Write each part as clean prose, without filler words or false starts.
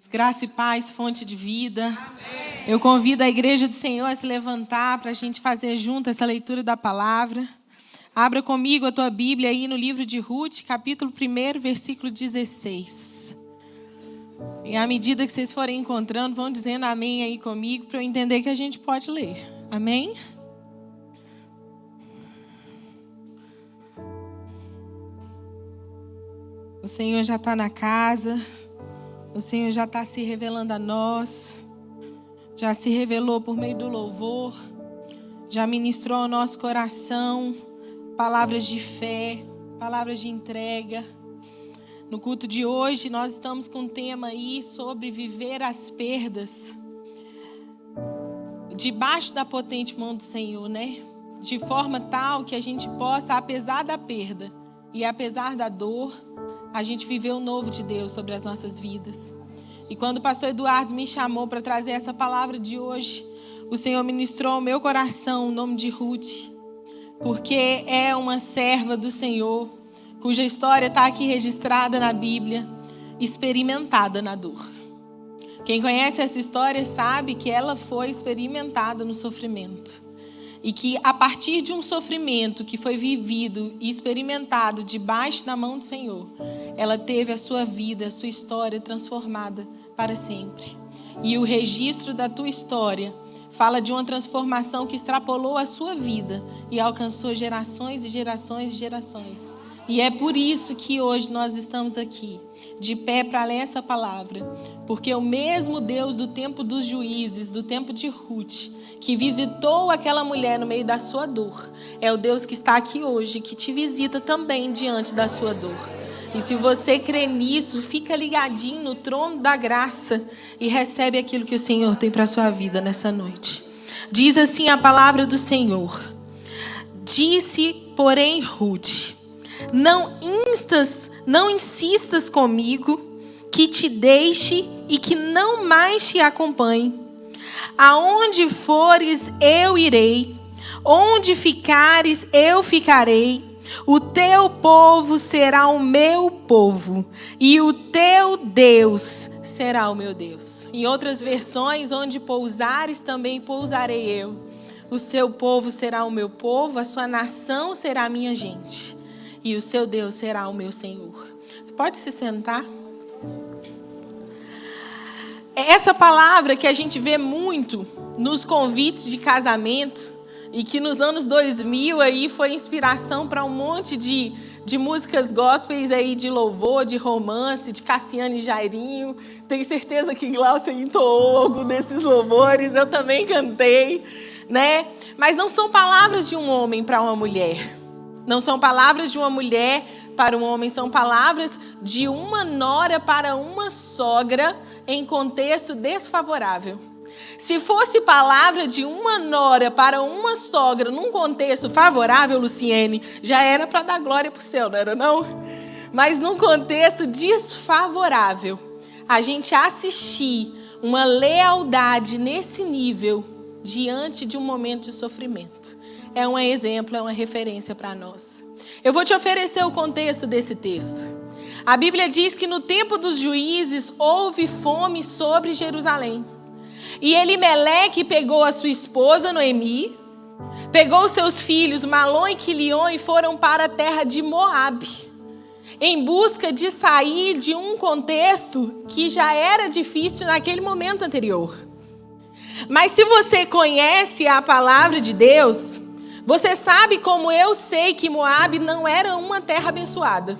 Graça e paz, fonte de vida. Amém. Eu convido a igreja do Senhor a se levantar para a gente fazer junto essa leitura da palavra. Abra comigo a tua Bíblia aí no livro de Ruth, capítulo 1, versículo 16. E à medida que vocês forem encontrando, vão dizendo amém aí comigo para eu entender que a gente pode ler. Amém? O Senhor já está na casa. O Senhor já está se revelando a nós, já se revelou por meio do louvor, já ministrou ao nosso coração palavras de fé, palavras de entrega. No culto de hoje nós estamos com um tema aí sobre viver as perdas debaixo da potente mão do Senhor, né? De forma tal que a gente possa, apesar da perda e apesar da dor, a gente viveu o novo de Deus sobre as nossas vidas. E quando o pastor Eduardo me chamou para trazer essa palavra de hoje, o Senhor ministrou ao meu coração o nome de Ruth, porque é uma serva do Senhor, cuja história está aqui registrada na Bíblia, experimentada na dor. Quem conhece essa história sabe que ela foi experimentada no sofrimento. E que a partir de um sofrimento que foi vivido e experimentado debaixo da mão do Senhor, ela teve a sua vida, a sua história transformada para sempre. E o registro da tua história fala de uma transformação que extrapolou a sua vida e alcançou gerações e gerações e gerações. E é por isso que hoje nós estamos aqui, de pé para ler essa palavra. Porque o mesmo Deus do tempo dos juízes, do tempo de Ruth, que visitou aquela mulher no meio da sua dor, é o Deus que está aqui hoje, que te visita também diante da sua dor. E se você crê nisso, fica ligadinho no trono da graça e recebe aquilo que o Senhor tem para a sua vida nessa noite. Diz assim a palavra do Senhor. Disse, porém, Ruth: Não insistas comigo, que te deixe e que não mais te acompanhe. Aonde fores, eu irei. Onde ficares, eu ficarei. O teu povo será o meu povo, e o teu Deus será o meu Deus. Em outras versões, onde pousares, também pousarei eu. O seu povo será o meu povo, a sua nação será a minha gente. E o seu Deus será o meu Senhor. Você pode se sentar? Essa palavra que a gente vê muito nos convites de casamento e que nos anos 2000 aí foi inspiração para um monte de músicas gospels aí, de louvor, de romance, de Cassiane e Jairinho. Tenho certeza que Glaucia entoou algum desses louvores, eu também cantei, né? Mas não são palavras de um homem para uma mulher. Não são palavras de uma mulher para um homem, são palavras de uma nora para uma sogra em contexto desfavorável. Se fosse palavra de uma nora para uma sogra num contexto favorável, Luciene, já era para dar glória para o céu, não era não? Mas num contexto desfavorável, a gente assistir uma lealdade nesse nível diante de um momento de sofrimento. É um exemplo, é uma referência para nós. Eu vou te oferecer o contexto desse texto. A Bíblia diz que no tempo dos juízes houve fome sobre Jerusalém. E Elimeleque pegou a sua esposa Noemi, pegou seus filhos Malom e Quilion e foram para a terra de Moabe, em busca de sair de um contexto que já era difícil naquele momento anterior. Mas se você conhece a palavra de Deus, você sabe como eu sei que Moabe não era uma terra abençoada.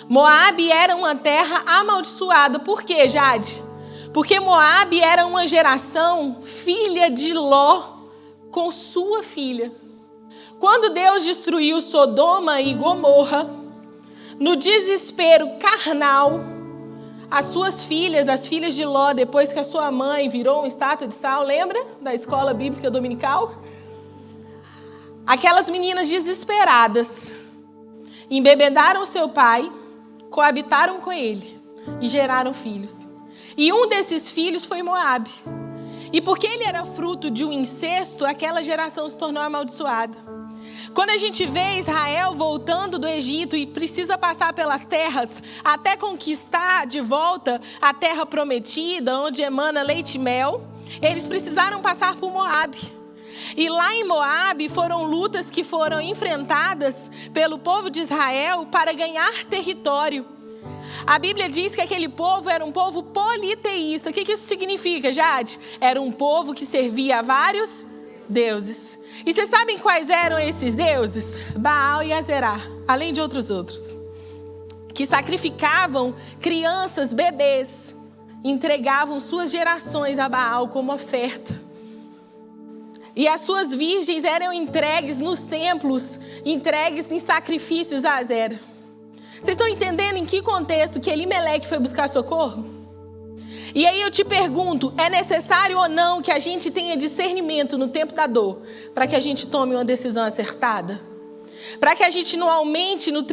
Moabe era uma terra amaldiçoada. Por quê, Jade? Porque Moabe era uma geração filha de Ló com sua filha. Quando Deus destruiu Sodoma e Gomorra, no desespero carnal, as suas filhas, as filhas de Ló, depois que a sua mãe virou uma estátua de sal, lembra da escola bíblica dominical? Aquelas meninas desesperadas embebedaram seu pai, coabitaram com ele e geraram filhos. E um desses filhos foi Moabe. E porque ele era fruto de um incesto, aquela geração se tornou amaldiçoada. Quando a gente vê Israel voltando do Egito e precisa passar pelas terras até conquistar de volta a terra prometida, onde emana leite e mel, eles precisaram passar por Moabe. E lá em Moabe foram lutas que foram enfrentadas pelo povo de Israel para ganhar território. A Bíblia diz que aquele povo era um povo politeísta. O que isso significa, Jade? Era um povo que servia a vários deuses. E vocês sabem quais eram esses deuses? Baal e Azerá, além de outros. Que sacrificavam crianças, bebês, entregavam suas gerações a Baal como oferta. E as suas virgens eram entregues nos templos, entregues em sacrifícios a Azera. Vocês estão entendendo em que contexto que Elimeleque foi buscar socorro? E aí eu te pergunto, é necessário ou não que a gente tenha discernimento no tempo da dor, para que a gente tome uma decisão acertada? Para que a gente não aumente, no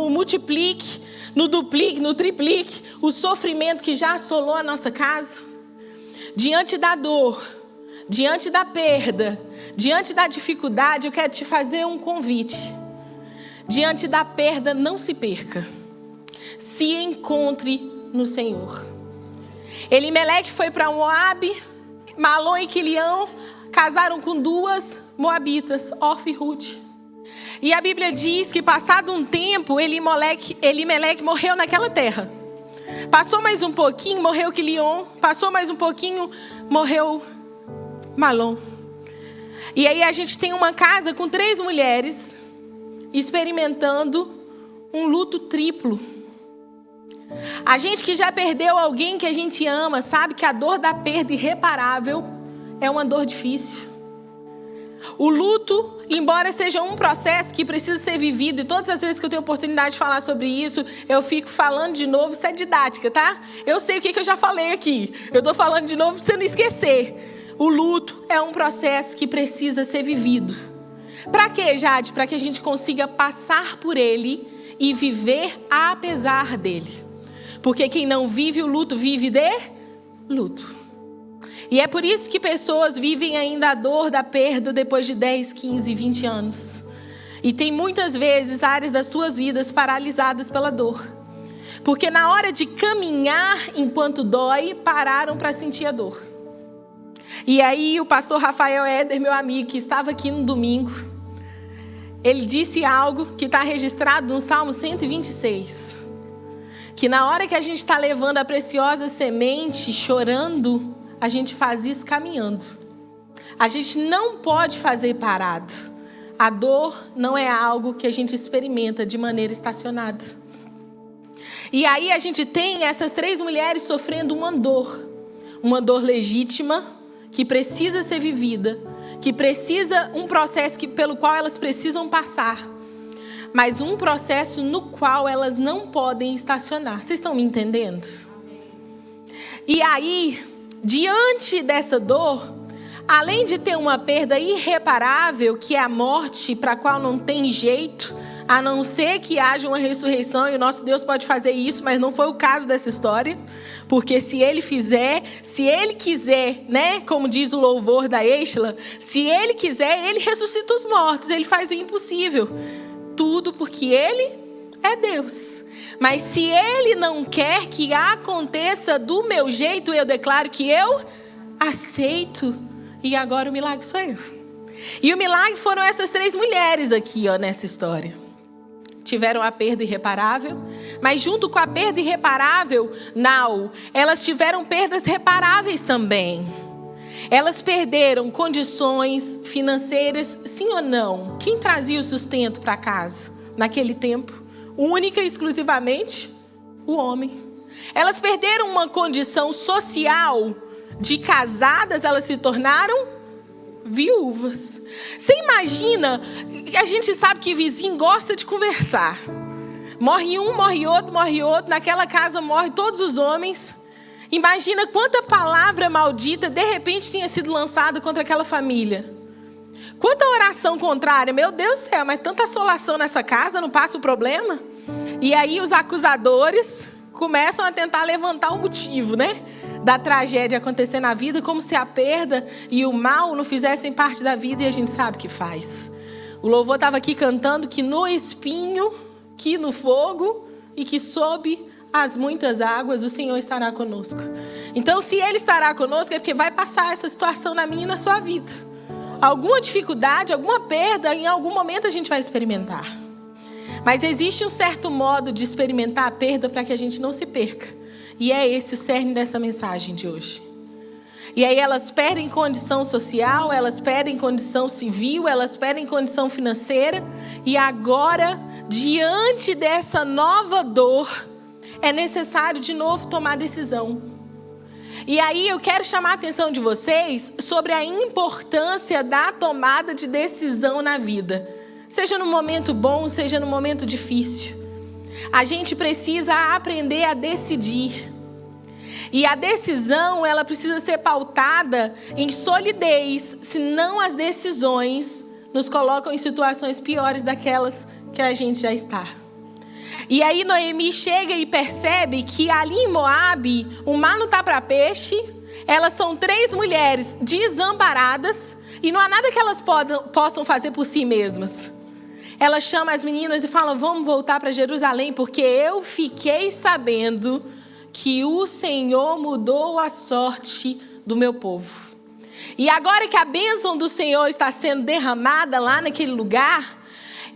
multiplique, no duplique, no triplique, o sofrimento que já assolou a nossa casa? Diante da dor, diante da perda, diante da dificuldade, eu quero te fazer um convite. Diante da perda, não se perca. Se encontre no Senhor. Elimeleque foi para Moabe, Malom e Quilião casaram com duas moabitas, Orfa e Ruth. E a Bíblia diz que passado um tempo, Elimeleque morreu naquela terra. Passou mais um pouquinho, morreu Quilion. Passou mais um pouquinho, morreu Malom. E aí a gente tem uma casa com 3 mulheres experimentando um luto triplo. A gente que já perdeu alguém que a gente ama, sabe que a dor da perda irreparável é uma dor difícil. O luto, embora seja um processo que precisa ser vivido, e todas as vezes que eu tenho oportunidade de falar sobre isso, eu fico falando de novo, isso é didática, tá? Eu sei o que eu já falei aqui. Eu estou falando de novo para você não esquecer. O luto é um processo que precisa ser vivido. Para quê, Jade? Para que a gente consiga passar por ele e viver apesar dele. Porque quem não vive o luto, vive de luto. E é por isso que pessoas vivem ainda a dor da perda depois de 10, 15, 20 anos. E tem muitas vezes áreas das suas vidas paralisadas pela dor. Porque na hora de caminhar enquanto dói, pararam para sentir a dor. E aí o pastor Rafael Éder, meu amigo, que estava aqui no domingo, ele disse algo que está registrado no Salmo 126. Que na hora que a gente está levando a preciosa semente, chorando, a gente faz isso caminhando. A gente não pode fazer parado. A dor não é algo que a gente experimenta de maneira estacionada. E aí a gente tem essas 3 mulheres sofrendo uma dor legítima, que precisa ser vivida, que precisa um processo pelo qual elas precisam passar, mas um processo no qual elas não podem estacionar. Vocês estão me entendendo? E aí, diante dessa dor, além de ter uma perda irreparável, que é a morte, para a qual não tem jeito, a não ser que haja uma ressurreição, e o nosso Deus pode fazer isso, mas não foi o caso dessa história, porque se ele quiser, né, como diz o louvor da Eichla, se ele quiser, ele ressuscita os mortos, ele faz o impossível, tudo porque ele é Deus. Mas se ele não quer que aconteça do meu jeito, eu declaro que eu aceito, e agora o milagre sou eu. E o milagre foram essas 3 mulheres aqui, nessa história. Tiveram a perda irreparável, mas junto com a perda irreparável, elas tiveram perdas reparáveis também. Elas perderam condições financeiras, sim ou não? Quem trazia o sustento para casa naquele tempo? Única e exclusivamente o homem. Elas perderam uma condição social de casadas, elas se tornaram viúvas. Você imagina, a gente sabe que vizinho gosta de conversar. Morre um, morre outro, naquela casa morre todos os homens. Imagina quanta palavra maldita de repente tinha sido lançada contra aquela família. Quanta oração contrária, meu Deus do céu, mas tanta assolação nessa casa, não passa o problema? E aí os acusadores começam a tentar levantar o motivo, né, da tragédia acontecer na vida, como se a perda e o mal não fizessem parte da vida, e a gente sabe que faz. O louvor estava aqui cantando que no espinho, que no fogo e que sob as muitas águas o Senhor estará conosco. Então, se Ele estará conosco, é porque vai passar essa situação na minha e na sua vida. Alguma dificuldade, alguma perda, em algum momento a gente vai experimentar. Mas existe um certo modo de experimentar a perda para que a gente não se perca. E é esse o cerne dessa mensagem de hoje. E aí elas perdem condição social, elas perdem condição civil, elas perdem condição financeira. E agora, diante dessa nova dor, é necessário de novo tomar decisão. E aí eu quero chamar a atenção de vocês sobre a importância da tomada de decisão na vida. Seja no momento bom, seja no momento difícil. A gente precisa aprender a decidir. E a decisão, ela precisa ser pautada em solidez, senão as decisões nos colocam em situações piores daquelas que a gente já está. E aí Noemi chega e percebe que ali em Moabe, o mar não está para peixe, elas são 3 mulheres desamparadas e não há nada que elas possam fazer por si mesmas. Ela chama as meninas e fala: vamos voltar para Jerusalém, porque eu fiquei sabendo que o Senhor mudou a sorte do meu povo. E agora que a bênção do Senhor está sendo derramada lá naquele lugar,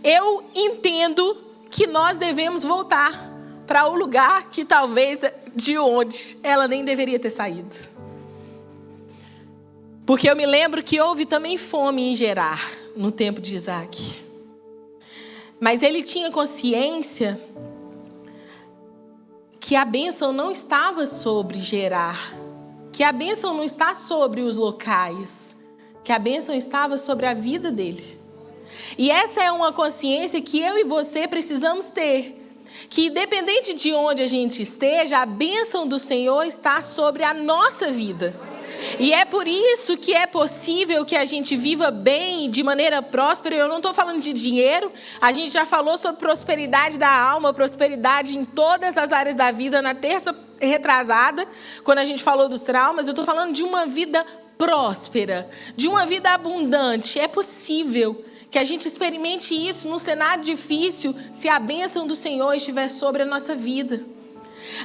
eu entendo que nós devemos voltar para o lugar que talvez de onde ela nem deveria ter saído. Porque eu me lembro que houve também fome em Gerar, no tempo de Isaac. Mas ele tinha consciência que a bênção não estava sobre Gerar, que a bênção não está sobre os locais, que a bênção estava sobre a vida dele. E essa é uma consciência que eu e você precisamos ter, que independente de onde a gente esteja, a bênção do Senhor está sobre a nossa vida. E é por isso que é possível que a gente viva bem, de maneira próspera. Eu não estou falando de dinheiro. A gente já falou sobre prosperidade da alma, prosperidade em todas as áreas da vida na terça retrasada, quando a gente falou dos traumas. Eu estou falando de uma vida próspera, de uma vida abundante. É possível que a gente experimente isso num cenário difícil, se a bênção do Senhor estiver sobre a nossa vida.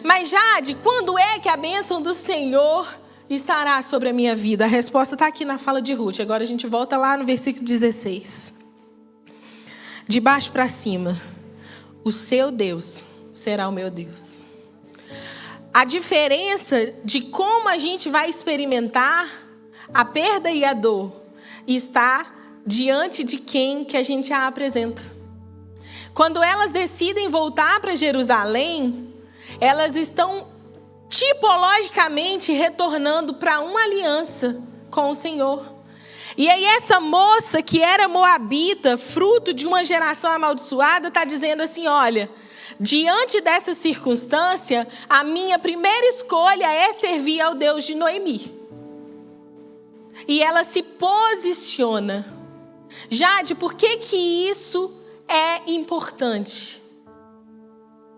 Mas, Jade, quando é que a bênção do Senhor estará sobre a minha vida? A resposta está aqui na fala de Ruth. Agora a gente volta lá no versículo 16. De baixo para cima, o seu Deus será o meu Deus. A diferença de como a gente vai experimentar a perda e a dor está diante de quem que a gente a apresenta. Quando elas decidem voltar para Jerusalém, elas estão tipologicamente retornando para uma aliança com o Senhor. E aí essa moça que era moabita, fruto de uma geração amaldiçoada, está dizendo assim: olha, diante dessa circunstância, a minha primeira escolha é servir ao Deus de Noemi. E ela se posiciona. Jade, por que isso é importante?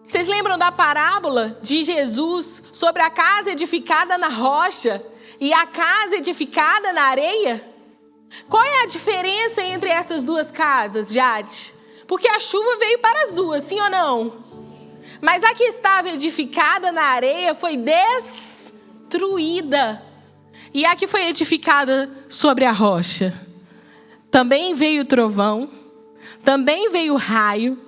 Vocês lembram da parábola de Jesus sobre a casa edificada na rocha e a casa edificada na areia? Qual é a diferença entre essas duas casas, Jade? Porque a chuva veio para as duas, sim ou não? Mas a que estava edificada na areia foi destruída. E a que foi edificada sobre a rocha? Também veio o trovão, também veio o raio,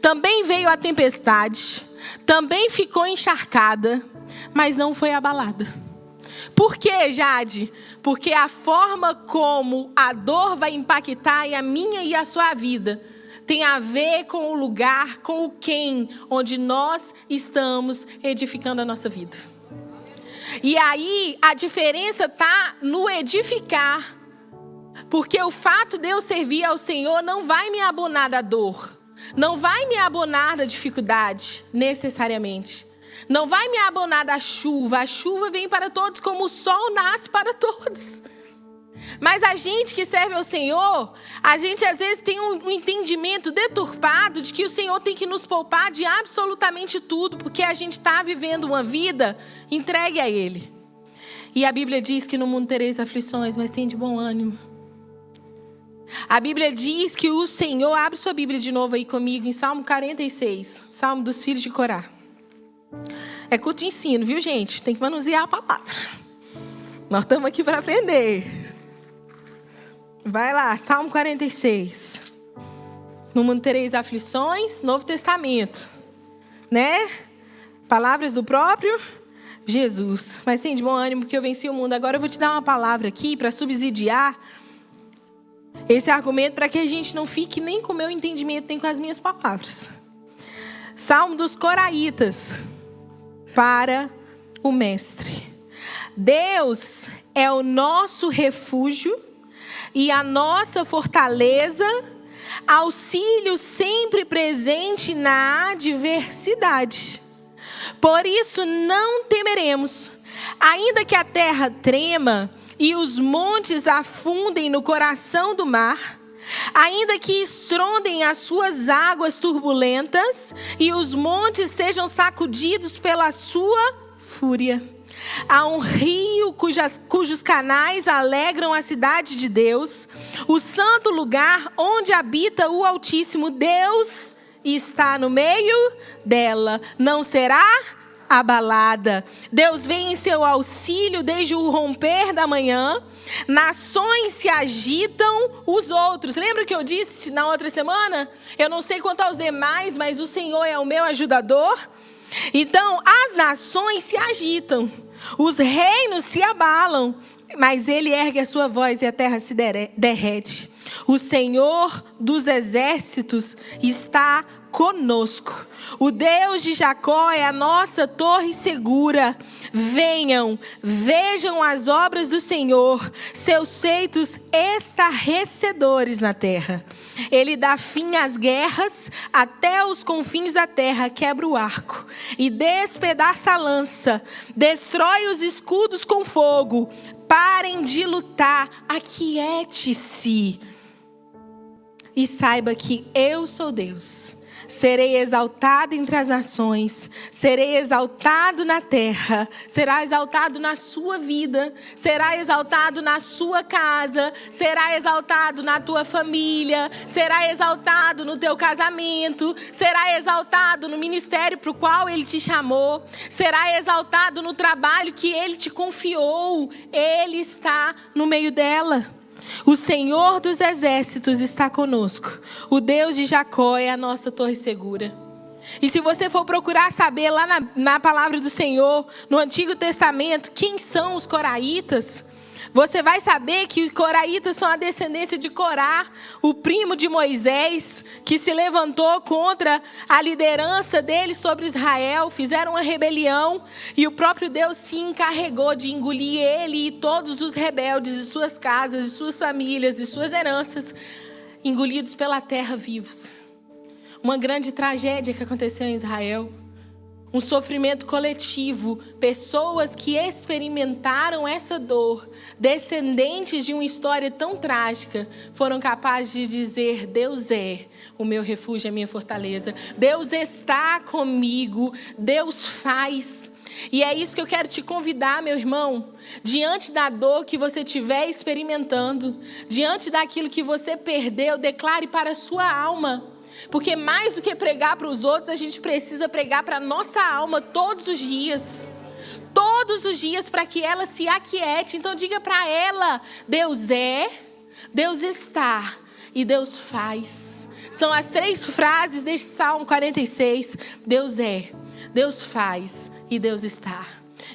também veio a tempestade, também ficou encharcada, mas não foi abalada. Por quê, Jade? Porque a forma como a dor vai impactar a minha e a sua vida tem a ver com o lugar, com o quem, onde nós estamos edificando a nossa vida. E aí a diferença está no edificar. Porque o fato de eu servir ao Senhor não vai me abonar da dor. Não vai me abonar da dificuldade, necessariamente. Não vai me abonar da chuva. A chuva vem para todos como o sol nasce para todos. Mas a gente que serve ao Senhor, a gente às vezes tem um entendimento deturpado de que o Senhor tem que nos poupar de absolutamente tudo, porque a gente está vivendo uma vida entregue a Ele. E a Bíblia diz que no mundo tereis aflições, mas tem de bom ânimo. A Bíblia diz que o Senhor... Abre sua Bíblia de novo aí comigo, em Salmo 46. Salmo dos filhos de Corá. É culto de ensino, viu, gente? Tem que manusear a palavra. Nós estamos aqui para aprender. Vai lá, Salmo 46. No mundo tereis aflições, Novo Testamento. Né? Palavras do próprio Jesus. Mas tem de bom ânimo, porque eu venci o mundo. Agora eu vou te dar uma palavra aqui para subsidiar esse argumento, para que a gente não fique nem com o meu entendimento, nem com as minhas palavras. Salmo dos Coraitas. Para o Mestre. Deus é o nosso refúgio e a nossa fortaleza, auxílio sempre presente na adversidade. Por isso não temeremos, ainda que a terra trema e os montes afundem no coração do mar, ainda que estrondem as suas águas turbulentas e os montes sejam sacudidos pela sua fúria. Há um rio cujos canais alegram a cidade de Deus, o santo lugar onde habita o Altíssimo. Deus está no meio dela, não será abalada. Deus vem em seu auxílio desde o romper da manhã. Nações se agitam, os outros. Lembra que eu disse na outra semana? Eu não sei quanto aos demais, mas o Senhor é o meu ajudador. Então, as nações se agitam, os reinos se abalam, mas Ele ergue a sua voz e a terra se derrete. O Senhor dos exércitos está conosco. O Deus de Jacó é a nossa torre segura. Venham, vejam as obras do Senhor, seus feitos estarrecedores na terra. Ele dá fim às guerras, até os confins da terra quebra o arco e despedaça a lança, destrói os escudos com fogo. Parem de lutar, aquiete-se e saiba que eu sou Deus. Serei exaltado entre as nações, serei exaltado na terra, será exaltado na sua vida, será exaltado na sua casa, será exaltado na tua família, será exaltado no teu casamento, será exaltado no ministério para o qual Ele te chamou, será exaltado no trabalho que Ele te confiou. Ele está no meio dela. O Senhor dos exércitos está conosco. O Deus de Jacó é a nossa torre segura. E se você for procurar saber lá na palavra do Senhor, no Antigo Testamento, quem são os coraitas, você vai saber que os coraitas são a descendência de Corá, o primo de Moisés, que se levantou contra a liderança dele sobre Israel, fizeram uma rebelião e o próprio Deus se encarregou de engolir ele e todos os rebeldes de suas casas, de suas famílias, de suas heranças, engolidos pela terra vivos. Uma grande tragédia que aconteceu em Israel. Um sofrimento coletivo, pessoas que experimentaram essa dor, descendentes de uma história tão trágica, foram capazes de dizer: Deus é o meu refúgio, a minha fortaleza. Deus está comigo, Deus faz. E é isso que eu quero te convidar, meu irmão, diante da dor que você estiver experimentando, diante daquilo que você perdeu, declare para a sua alma. Porque mais do que pregar para os outros, a gente precisa pregar para a nossa alma todos os dias. Todos os dias, para que ela se aquiete. Então diga para ela: Deus é, Deus está e Deus faz. São as 3 frases deste Salmo 46. Deus é, Deus faz e Deus está.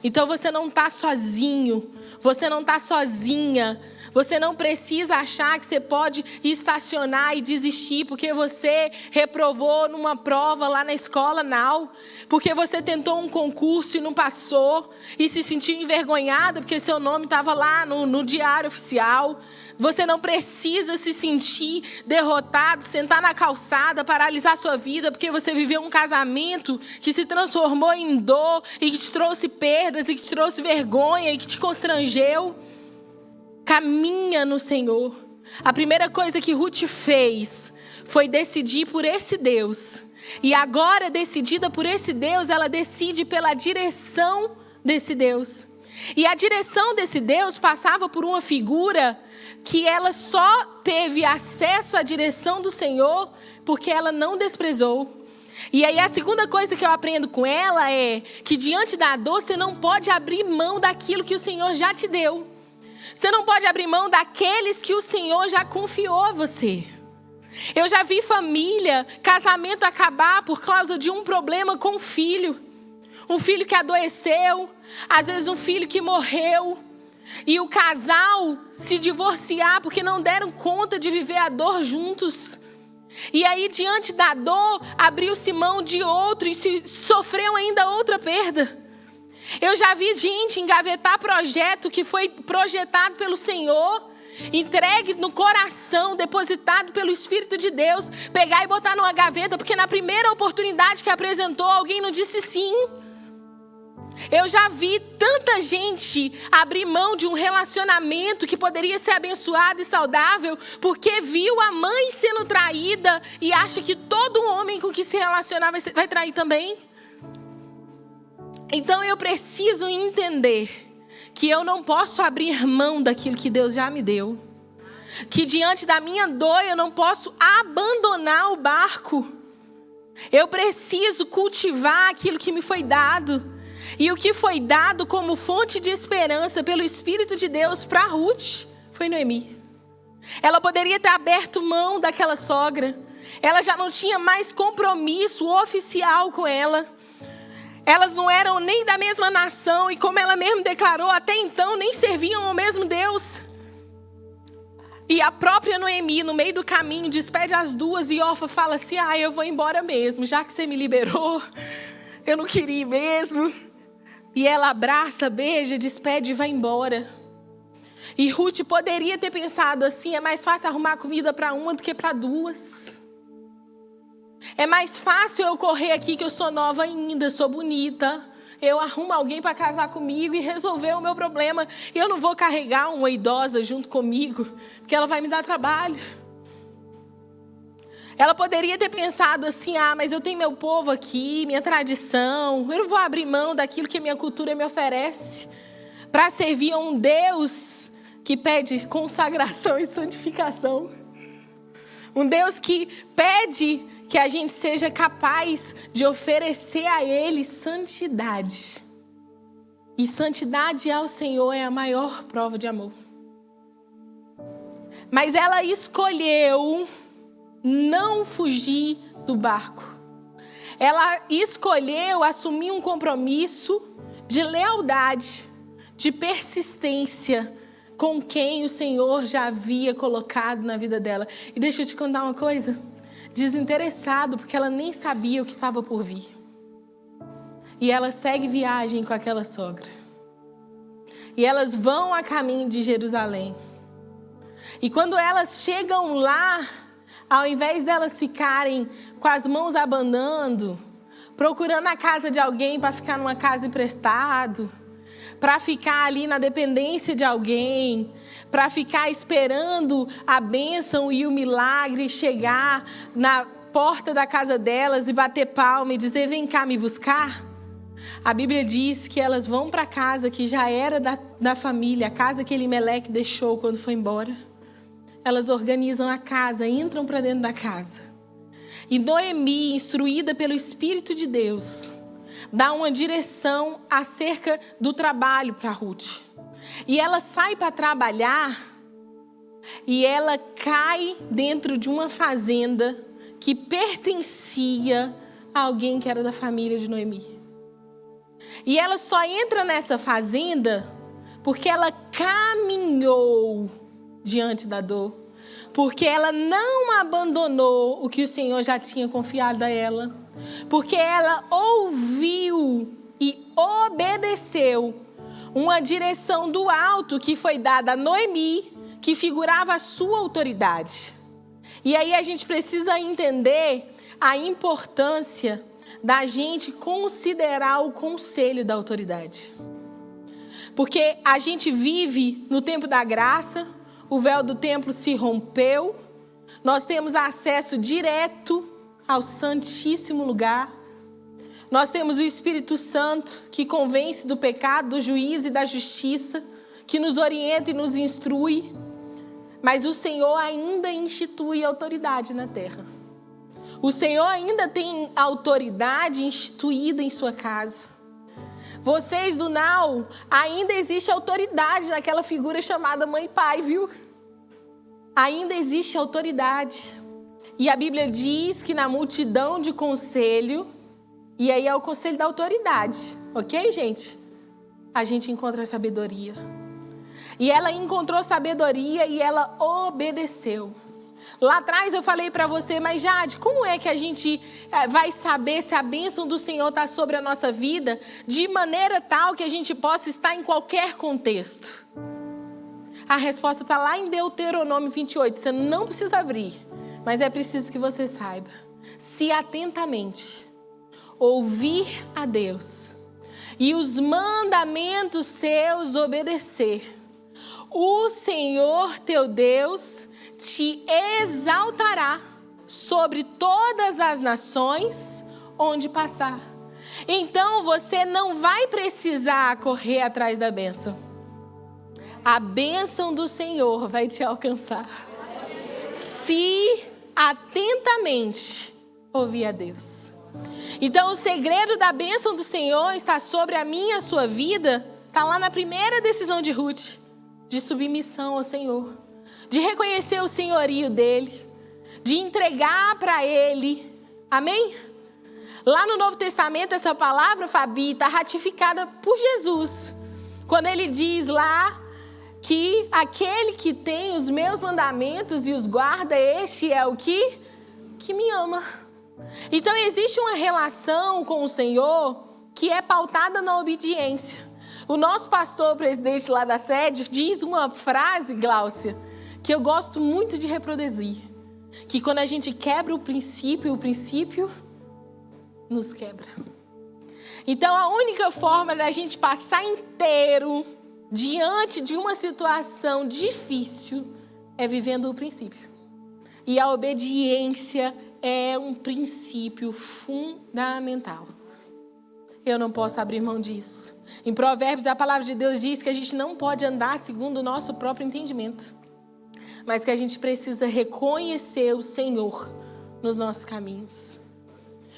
Então você não está sozinho, você não está sozinha. Você não precisa achar que você pode estacionar e desistir porque você reprovou numa prova lá na escola, não. Porque você tentou um concurso e não passou e se sentiu envergonhada porque seu nome estava lá no diário oficial. Você não precisa se sentir derrotado, sentar na calçada, paralisar sua vida porque você viveu um casamento que se transformou em dor e que te trouxe perdas e que te trouxe vergonha e que te constrangeu. Caminha no Senhor. A primeira coisa que Ruth fez foi decidir por esse Deus. E agora, decidida por esse Deus, ela decide pela direção desse Deus. E a direção desse Deus passava por uma figura que ela só teve acesso à direção do Senhor porque ela não desprezou. E aí a segunda coisa que eu aprendo com ela é que diante da dor você não pode abrir mão daquilo que o Senhor já te deu. Você não pode abrir mão daqueles que o Senhor já confiou a você. Eu já vi família, casamento acabar por causa de um problema com o filho. Um filho que adoeceu, às vezes um filho que morreu. E o casal se divorciar porque não deram conta de viver a dor juntos. E aí, diante da dor, abriu-se mão de outro e sofreu ainda outra perda. Eu já vi gente engavetar projeto que foi projetado pelo Senhor, entregue no coração, depositado pelo Espírito de Deus, pegar e botar numa gaveta, porque na primeira oportunidade que apresentou, alguém não disse sim. Eu já vi tanta gente abrir mão de um relacionamento que poderia ser abençoado e saudável porque viu a mãe sendo traída e acha que todo homem com que se relacionar vai trair também. Então eu preciso entender que eu não posso abrir mão daquilo que Deus já me deu. Que diante da minha dor eu não posso abandonar o barco. Eu preciso cultivar aquilo que me foi dado. E o que foi dado como fonte de esperança pelo Espírito de Deus para Ruth foi Noemi. Ela poderia ter aberto mão daquela sogra. Ela já não tinha mais compromisso oficial com ela. Elas não eram nem da mesma nação e, como ela mesma declarou, até então nem serviam ao mesmo Deus. E a própria Noemi, no meio do caminho, despede as duas e Orfa fala assim: eu vou embora mesmo, já que você me liberou, eu não queria ir mesmo. E ela abraça, beija, despede e vai embora. E Ruth poderia ter pensado assim: é mais fácil arrumar comida para uma do que para duas. É mais fácil eu correr aqui que eu sou nova ainda, sou bonita. Eu arrumo alguém para casar comigo e resolver o meu problema. E eu não vou carregar uma idosa junto comigo, porque ela vai me dar trabalho. Ela poderia ter pensado assim: mas eu tenho meu povo aqui, minha tradição. Eu não vou abrir mão daquilo que a minha cultura me oferece para servir a um Deus que pede consagração e santificação. Um Deus que pede que a gente seja capaz de oferecer a Ele santidade. E santidade ao Senhor é a maior prova de amor. Mas ela escolheu não fugir do barco. Ela escolheu assumir um compromisso de lealdade, de persistência com quem o Senhor já havia colocado na vida dela. E deixa eu te contar uma coisa. Desinteressado, porque ela nem sabia o que estava por vir. E ela segue viagem com aquela sogra. E elas vão a caminho de Jerusalém. E quando elas chegam lá, ao invés delas ficarem com as mãos abanando, procurando a casa de alguém para ficar numa casa emprestado, para ficar ali na dependência de alguém, para ficar esperando a bênção e o milagre chegar na porta da casa delas e bater palma e dizer: vem cá me buscar. A Bíblia diz que elas vão para a casa que já era da família, a casa que Elimeleque deixou quando foi embora. Elas organizam a casa, entram para dentro da casa. E Noemi, instruída pelo Espírito de Deus, dá uma direção acerca do trabalho para Ruth. E ela sai para trabalhar e ela cai dentro de uma fazenda que pertencia a alguém que era da família de Noemi. E ela só entra nessa fazenda porque ela caminhou diante da dor, porque ela não abandonou o que o Senhor já tinha confiado a ela, porque ela ouviu e obedeceu uma direção do alto que foi dada a Noemi, que figurava a sua autoridade. E aí a gente precisa entender a importância da gente considerar o conselho da autoridade. Porque a gente vive no tempo da graça, o véu do templo se rompeu, nós temos acesso direto ao Santíssimo Lugar, Nós temos o Espírito Santo que convence do pecado, do juízo e da justiça, que nos orienta e nos instrui. Mas o Senhor ainda institui autoridade na terra. O Senhor ainda tem autoridade instituída em sua casa. Vocês do Now, ainda existe autoridade naquela figura chamada mãe e pai, viu? Ainda existe autoridade. E a Bíblia diz que na multidão de conselho, e aí é o conselho da autoridade, ok, gente? A gente encontra sabedoria. E ela encontrou sabedoria e ela obedeceu. Lá atrás eu falei para você, mas Jade, como é que a gente vai saber se a bênção do Senhor está sobre a nossa vida de maneira tal que a gente possa estar em qualquer contexto? A resposta está lá em Deuteronômio 28. Você não precisa abrir, mas é preciso que você saiba. Se atentamente ouvir a Deus e os mandamentos seus obedecer, o Senhor teu Deus te exaltará sobre todas as nações onde passar. Então você não vai precisar correr atrás da bênção. A bênção do Senhor vai te alcançar. Se atentamente ouvir a Deus. Então o segredo da bênção do Senhor está sobre a minha e a sua vida. Está lá na primeira decisão de Ruth. De submissão ao Senhor. De reconhecer o senhorio dele. De entregar para ele. Amém? Lá no Novo Testamento, essa palavra, Fabi, está ratificada por Jesus. Quando ele diz lá que aquele que tem os meus mandamentos e os guarda, este é o que me ama. Então existe uma relação com o Senhor que é pautada na obediência. O nosso pastor, presidente lá da sede, diz uma frase, Gláucia, que eu gosto muito de reproduzir. Que quando a gente quebra o princípio nos quebra. Então a única forma da gente passar inteiro diante de uma situação difícil é vivendo o princípio. E a obediência é um princípio fundamental. Eu não posso abrir mão disso. Em Provérbios, a palavra de Deus diz que a gente não pode andar segundo o nosso próprio entendimento, mas que a gente precisa reconhecer o Senhor nos nossos caminhos.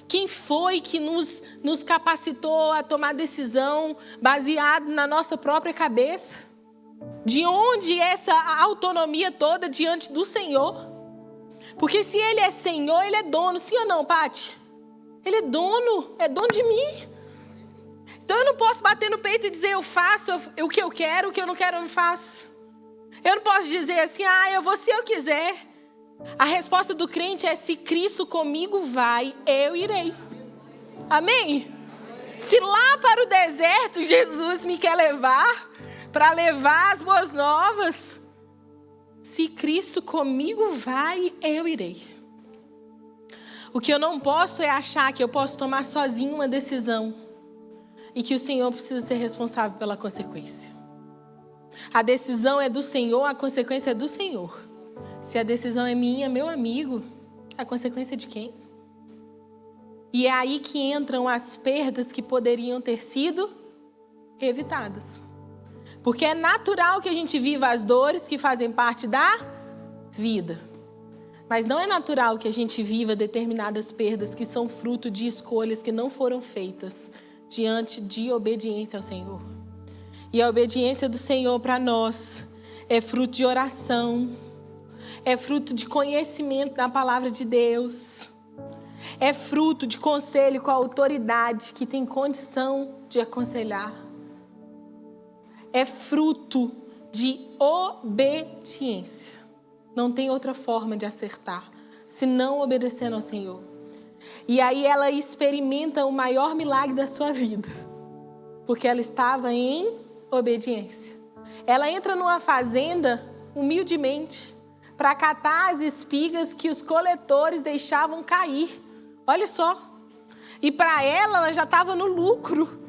Quem foi que nos capacitou a tomar decisão baseado na nossa própria cabeça? De onde essa autonomia toda diante do Senhor? Porque se Ele é Senhor, Ele é dono. Sim ou não, Paty? Ele é dono de mim. Então eu não posso bater no peito e dizer eu faço o que eu quero, o que eu não quero eu não faço. Eu não posso dizer assim, eu vou se eu quiser. A resposta do crente é: se Cristo comigo vai, eu irei. Amém? Se lá para o deserto Jesus me quer levar, para levar as boas novas, se Cristo comigo vai, eu irei. O que eu não posso é achar que eu posso tomar sozinho uma decisão e que o Senhor precisa ser responsável pela consequência. A decisão é do Senhor, a consequência é do Senhor. Se a decisão é minha, meu amigo, a consequência é de quem? E é aí que entram as perdas que poderiam ter sido evitadas. Porque é natural que a gente viva as dores que fazem parte da vida. Mas não é natural que a gente viva determinadas perdas que são fruto de escolhas que não foram feitas diante de obediência ao Senhor. E a obediência do Senhor para nós é fruto de oração, é fruto de conhecimento da palavra de Deus, é fruto de conselho com a autoridade que tem condição de aconselhar, é fruto de obediência. Não tem outra forma de acertar, senão obedecendo ao Senhor. E aí ela experimenta o maior milagre da sua vida, porque ela estava em obediência. Ela entra numa fazenda humildemente para catar as espigas que os coletores deixavam cair. Olha só. E para ela já estava no lucro,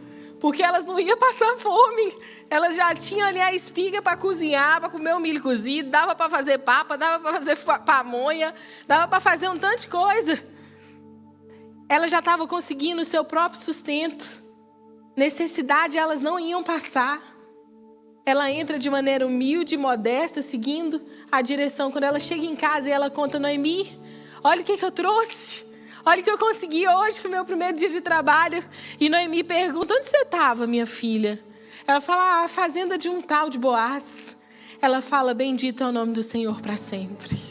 porque elas não iam passar fome. Elas já tinham ali a espiga para cozinhar, para comer o milho cozido, dava para fazer papa, dava para fazer pamonha, dava para fazer um tanto de coisa. ela já estava conseguindo o seu próprio sustento. Necessidade elas não iam passar. Ela entra de maneira humilde e modesta, seguindo a direção. Quando ela chega em casa e ela conta: Noemi, olha o que eu trouxe. Olha o que eu consegui hoje com o meu primeiro dia de trabalho. E Noemi pergunta: onde você estava, minha filha? Ela fala: a fazenda de um tal de Boaz. Ela fala: bendito é o nome do Senhor para sempre.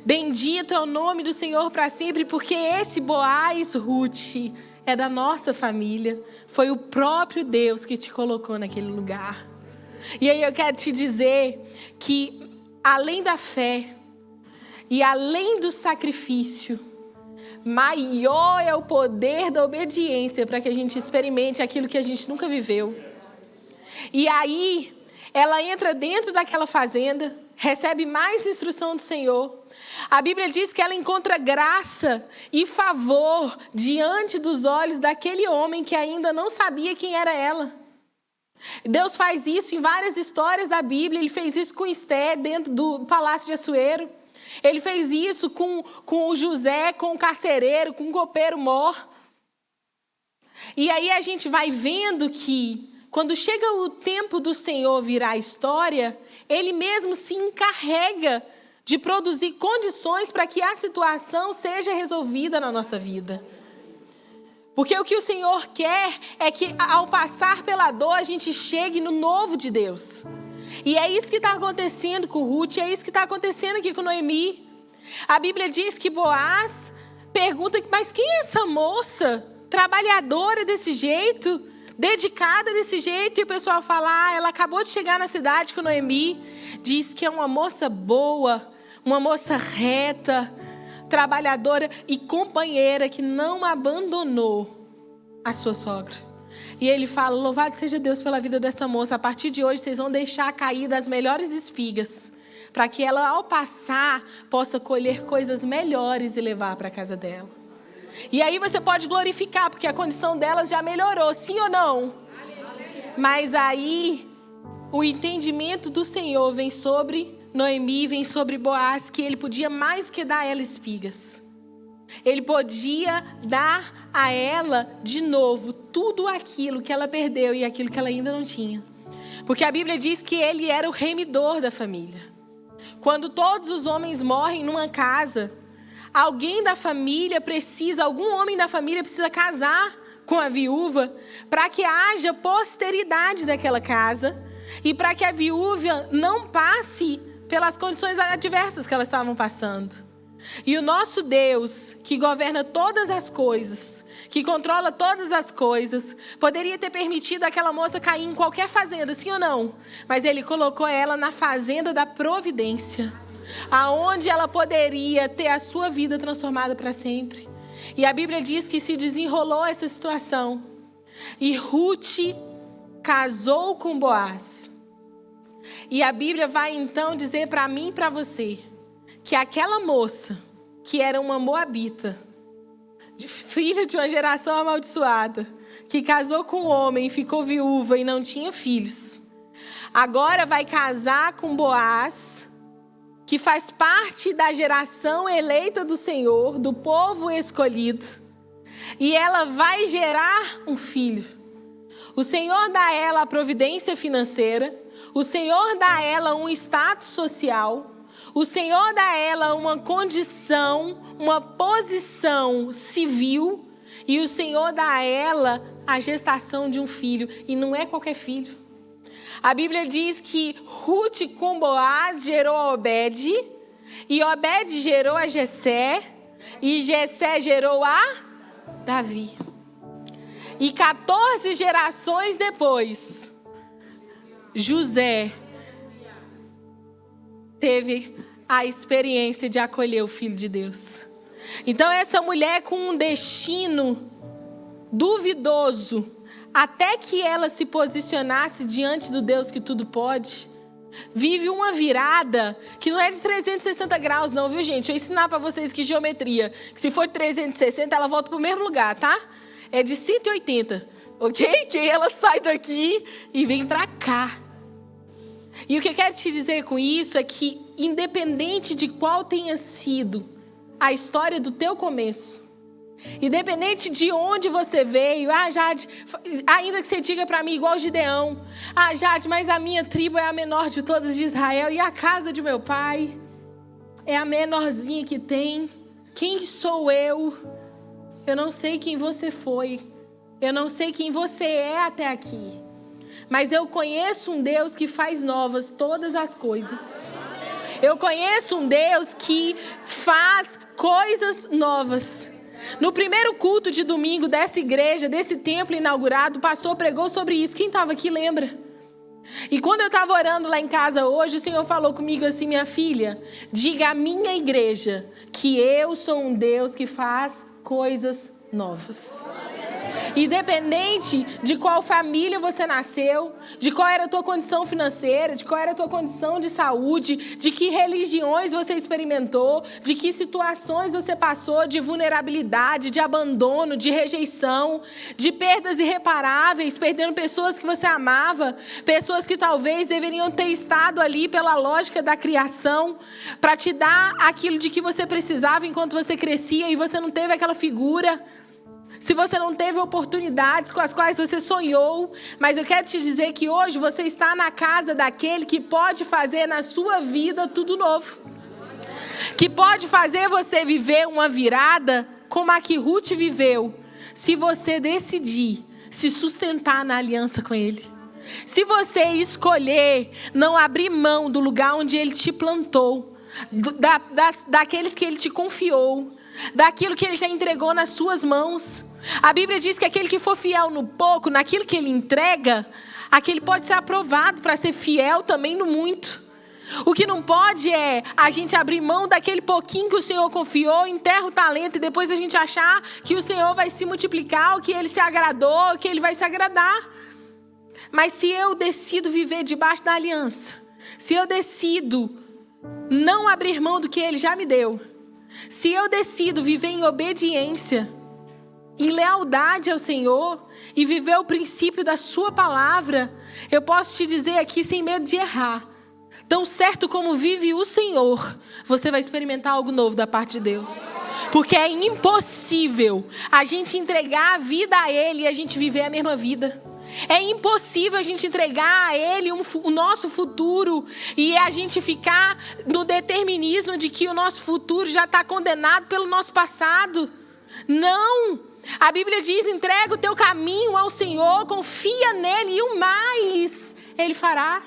Bendito é o nome do Senhor para sempre, porque esse Boaz, Ruth, é da nossa família. Foi o próprio Deus que te colocou naquele lugar. E aí eu quero te dizer que, além da fé e além do sacrifício, maior é o poder da obediência para que a gente experimente aquilo que a gente nunca viveu. E aí, ela entra dentro daquela fazenda, recebe mais instrução do Senhor. A Bíblia diz que ela encontra graça e favor diante dos olhos daquele homem que ainda não sabia quem era ela. Deus faz isso em várias histórias da Bíblia. Ele fez isso com Esté dentro do palácio de Assuero. Ele fez isso com o José, com o carcereiro, com o copeiro mor. E aí a gente vai vendo que quando chega o tempo do Senhor virar a história, Ele mesmo se encarrega de produzir condições para que a situação seja resolvida na nossa vida. Porque o que o Senhor quer é que, ao passar pela dor, a gente chegue no novo de Deus. E é isso que está acontecendo com Ruth, é isso que está acontecendo aqui com Noemi. A Bíblia diz que Boaz pergunta: mas quem é essa moça? Trabalhadora desse jeito, dedicada desse jeito. E o pessoal fala: ela acabou de chegar na cidade com Noemi. Diz que é uma moça boa, uma moça reta, trabalhadora e companheira que não abandonou a sua sogra. E ele fala: louvado seja Deus pela vida dessa moça. A partir de hoje vocês vão deixar cair das melhores espigas, para que ela, ao passar, possa colher coisas melhores e levar para a casa dela. E aí você pode glorificar, porque a condição delas já melhorou, sim ou não? Mas aí o entendimento do Senhor vem sobre Noemi, vem sobre Boaz, que ele podia mais que dar a ela espigas. Ele podia dar a ela de novo tudo aquilo que ela perdeu e aquilo que ela ainda não tinha. Porque a Bíblia diz que ele era o remidor da família. Quando todos os homens morrem numa casa, alguém da família precisa, algum homem da família precisa casar com a viúva para que haja posteridade daquela casa e para que a viúva não passe pelas condições adversas que elas estavam passando. E o nosso Deus, que governa todas as coisas, que controla todas as coisas, poderia ter permitido aquela moça cair em qualquer fazenda, sim ou não? Mas Ele colocou ela na fazenda da providência, aonde ela poderia ter a sua vida transformada para sempre. E a Bíblia diz que se desenrolou essa situação. E Ruth casou com Boaz. E a Bíblia vai então dizer para mim e para você que aquela moça, que era uma moabita, filha de uma geração amaldiçoada, que casou com um homem e ficou viúva e não tinha filhos, agora vai casar com Boaz, que faz parte da geração eleita do Senhor, do povo escolhido, e ela vai gerar um filho. O Senhor dá a ela a providência financeira, o Senhor dá a ela um status social, o Senhor dá a ela uma condição, uma posição civil, e o Senhor dá a ela a gestação de um filho, e não é qualquer filho. A Bíblia diz que Ruth com Boaz gerou a Obed, e Obed gerou a Jessé, e Jessé gerou a Davi. E 14 gerações depois, José teve a experiência de acolher o Filho de Deus. Então essa mulher com um destino duvidoso, até que ela se posicionasse diante do Deus que tudo pode, vive uma virada que não é de 360 graus não, viu gente? Eu ensinar para vocês que geometria, que se for de 360 ela volta para o mesmo lugar, tá? É de 180, ok? Que ela sai daqui e vem para cá. E o que eu quero te dizer com isso é que, independente de qual tenha sido a história do teu começo, Independente de onde você veio, Jade, ainda que você diga para mim igual Gideão, Jade, mas a minha tribo é a menor de todas de Israel e a casa de meu pai é a menorzinha que tem. Quem sou eu? Eu não sei quem você foi, eu não sei quem você é até aqui, mas eu conheço um Deus que faz novas todas as coisas. Eu conheço um Deus que faz coisas novas. No primeiro culto de domingo dessa igreja, desse templo inaugurado, o pastor pregou sobre isso. Quem estava aqui lembra? E quando eu estava orando lá em casa hoje, o Senhor falou comigo assim: minha filha, diga à minha igreja que eu sou um Deus que faz coisas novas. Independente de qual família você nasceu, de qual era a tua condição financeira, de qual era a tua condição de saúde, de que religiões você experimentou, de que situações você passou, de vulnerabilidade, de abandono, de rejeição, de perdas irreparáveis, perdendo pessoas que você amava, pessoas que talvez deveriam ter estado ali pela lógica da criação, para te dar aquilo de que você precisava enquanto você crescia e você não teve aquela figura. Se você não teve oportunidades com as quais você sonhou, mas eu quero te dizer que hoje você está na casa daquele que pode fazer na sua vida tudo novo. Que pode fazer você viver uma virada como a que Ruth viveu, se você decidir se sustentar na aliança com ele. Se você escolher não abrir mão do lugar onde ele te plantou, daqueles que ele te confiou, daquilo que ele já entregou nas suas mãos. A Bíblia diz que aquele que for fiel no pouco, naquilo que ele entrega, aquele pode ser aprovado para ser fiel também no muito. O que não pode é a gente abrir mão daquele pouquinho que o Senhor confiou, enterra o talento e depois a gente achar que o Senhor vai se multiplicar, ou que ele se agradou, ou que ele vai se agradar. Mas se eu decido viver debaixo da aliança, se eu decido não abrir mão do que ele já me deu, se eu decido viver em obediência, em lealdade ao Senhor e viver o princípio da sua palavra, eu posso te dizer aqui sem medo de errar, tão certo como vive o Senhor, você vai experimentar algo novo da parte de Deus. Porque é impossível a gente entregar a vida a Ele e a gente viver a mesma vida. É impossível a gente entregar a Ele o nosso futuro e a gente ficar no determinismo de que o nosso futuro já está condenado pelo nosso passado. Não! A Bíblia diz: entrega o teu caminho ao Senhor, confia nele e o mais Ele fará.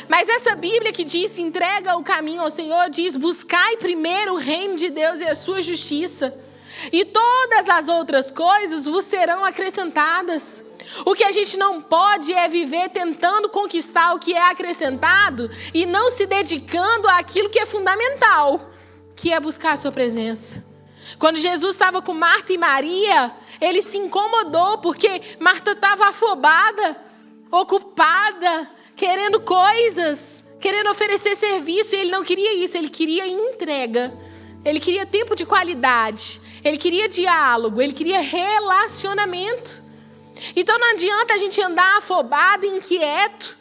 Mas essa Bíblia que diz entrega o caminho ao Senhor, diz: buscai primeiro o reino de Deus e a sua justiça, e todas as outras coisas vos serão acrescentadas. O que a gente não pode é viver tentando conquistar o que é acrescentado e não se dedicando àquilo que é fundamental, que é buscar a sua presença. Quando Jesus estava com Marta e Maria, ele se incomodou porque Marta estava afobada, ocupada, querendo coisas, querendo oferecer serviço, e ele não queria isso, ele queria entrega, ele queria tempo de qualidade, ele queria diálogo, ele queria relacionamento. Então não adianta a gente andar afobado, inquieto,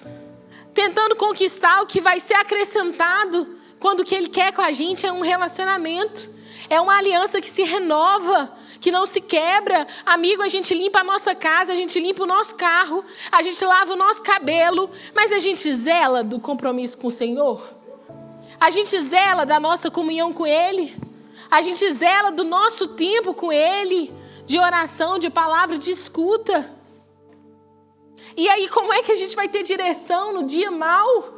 tentando conquistar o que vai ser acrescentado, quando o que ele quer com a gente é um relacionamento. É uma aliança que se renova, que não se quebra. Amigo, a gente limpa a nossa casa, a gente limpa o nosso carro, a gente lava o nosso cabelo, mas a gente zela do compromisso com o Senhor? A gente zela da nossa comunhão com Ele? A gente zela do nosso tempo com Ele, de oração, de palavra, de escuta? E aí, como é que a gente vai ter direção no dia mau,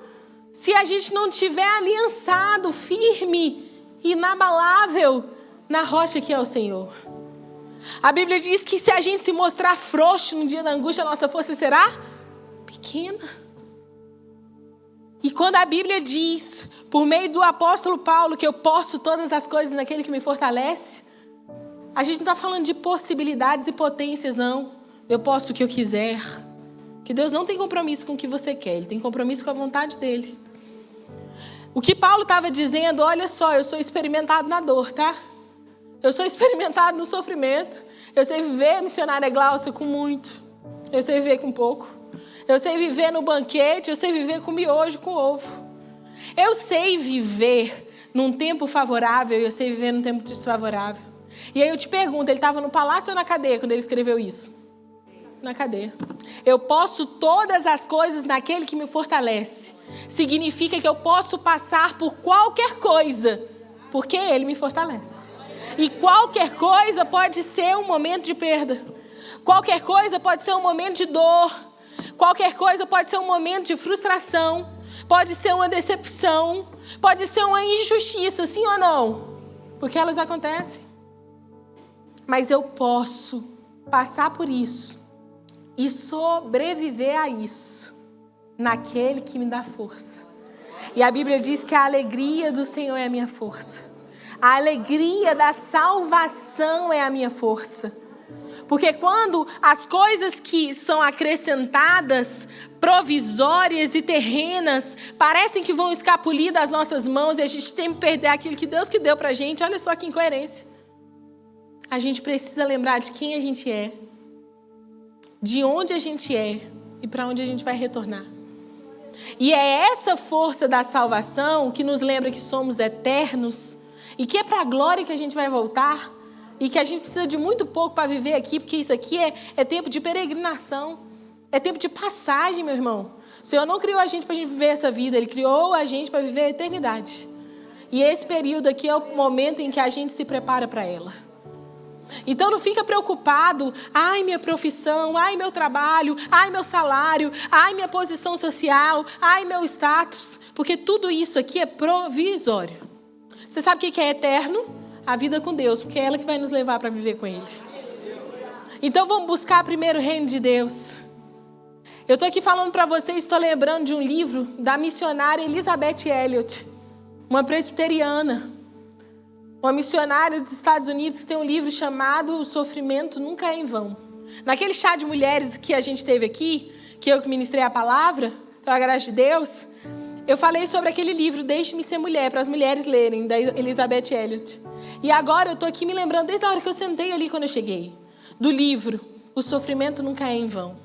se a gente não estiver aliançado, firme, inabalável na rocha que é o Senhor? A Bíblia diz que se a gente se mostrar frouxo no dia da angústia, a nossa força será pequena. E quando a Bíblia diz, por meio do apóstolo Paulo, que eu posso todas as coisas naquele que me fortalece, a gente não está falando de possibilidades e potências, não. Eu posso o que eu quiser. Que Deus não tem compromisso com o que você quer, Ele tem compromisso com a vontade dEle. O que Paulo estava dizendo: olha só, eu sou experimentado na dor, tá? Eu sou experimentado no sofrimento. Eu sei viver, missionária Glaucia, com muito. Eu sei viver com pouco. Eu sei viver no banquete, eu sei viver com miojo, com ovo. Eu sei viver num tempo favorável e eu sei viver num tempo desfavorável. E aí eu te pergunto, ele estava no palácio ou na cadeia quando ele escreveu isso? Na cadeia. Eu posso todas as coisas naquele que me fortalece. Significa que eu posso passar por qualquer coisa, porque ele me fortalece. E qualquer coisa pode ser um momento de perda. Qualquer coisa pode ser um momento de dor. Qualquer coisa pode ser um momento de frustração. Pode ser uma decepção. Pode ser uma injustiça, sim ou não? Porque elas acontecem. Mas eu posso passar por isso e sobreviver a isso naquele que me dá força. E a Bíblia diz que a alegria do Senhor é a minha força. A alegria da salvação é a minha força. Porque quando as coisas que são acrescentadas, provisórias e terrenas, parecem que vão escapulir das nossas mãos e a gente tem que perder aquilo que Deus que deu pra gente, olha só que incoerência. A gente precisa lembrar de quem a gente é, de onde a gente é e para onde a gente vai retornar. E é essa força da salvação que nos lembra que somos eternos e que é para a glória que a gente vai voltar e que a gente precisa de muito pouco para viver aqui, porque isso aqui é tempo de peregrinação, é tempo de passagem, meu irmão. O Senhor não criou a gente para a gente viver essa vida, Ele criou a gente para viver a eternidade. E esse período aqui é o momento em que a gente se prepara para ela. Então não fica preocupado, ai minha profissão, ai meu trabalho, ai meu salário, ai minha posição social, ai meu status, porque tudo isso aqui é provisório. Você sabe o que é eterno? A vida com Deus, porque é ela que vai nos levar para viver com Ele. Então vamos buscar primeiro o reino de Deus. Eu estou aqui falando para vocês, estou lembrando de um livro da missionária Elizabeth Elliot, uma presbiteriana. Uma missionária dos Estados Unidos que tem um livro chamado O Sofrimento Nunca é em Vão. Naquele chá de mulheres que a gente teve aqui, que eu que ministrei a palavra, pela graça de Deus, eu falei sobre aquele livro, Deixe-me Ser Mulher, para as mulheres lerem, da Elizabeth Elliot. E agora eu estou aqui me lembrando, desde a hora que eu sentei ali quando eu cheguei, do livro O Sofrimento Nunca é em Vão.